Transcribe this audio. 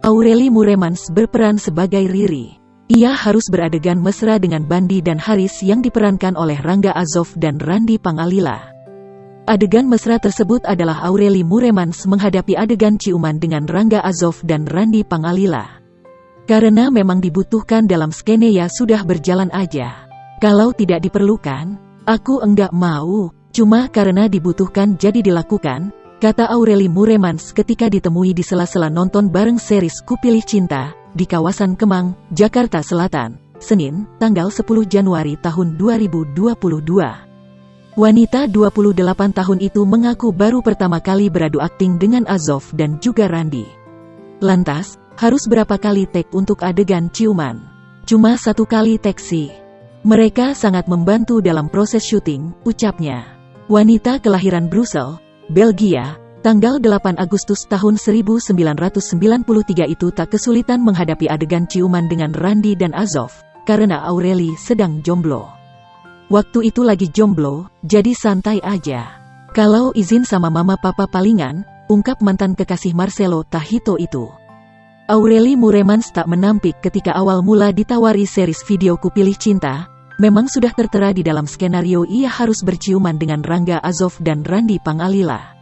Aureli Muremans berperan sebagai Riri. Ia harus beradegan mesra dengan Bandi dan Haris yang diperankan oleh Rangga Azov dan Randi Pangalila. Adegan mesra tersebut adalah Aureli Muremans menghadapi adegan ciuman dengan Rangga Azov dan Randi Pangalila. Karena memang dibutuhkan dalam skene ya sudah berjalan aja. Kalau tidak diperlukan, aku enggak mau, cuma karena dibutuhkan jadi dilakukan, kata Aureli Muremans ketika ditemui di sela-sela nonton bareng series Kupilih Cinta, di kawasan Kemang, Jakarta Selatan, Senin, tanggal 10 Januari tahun 2022. Wanita 28 tahun itu mengaku baru pertama kali beradu akting dengan Azov dan juga Randi. Lantas, harus berapa kali take untuk adegan ciuman? Cuma 1 kali take sih. Mereka sangat membantu dalam proses syuting, ucapnya. Wanita kelahiran Brussels, Belgia, tanggal 8 Agustus tahun 1993 itu tak kesulitan menghadapi adegan ciuman dengan Randi dan Azov, karena Aureli sedang jomblo. Waktu itu lagi jomblo, jadi santai aja. Kalau izin sama mama papa palingan, ungkap mantan kekasih Marcelo Tahito itu. Aureli Muremans tak menampik ketika awal mula ditawari series video Kupilih Cinta, memang sudah tertera di dalam skenario ia harus berciuman dengan Rangga Azov dan Randi Pangalila.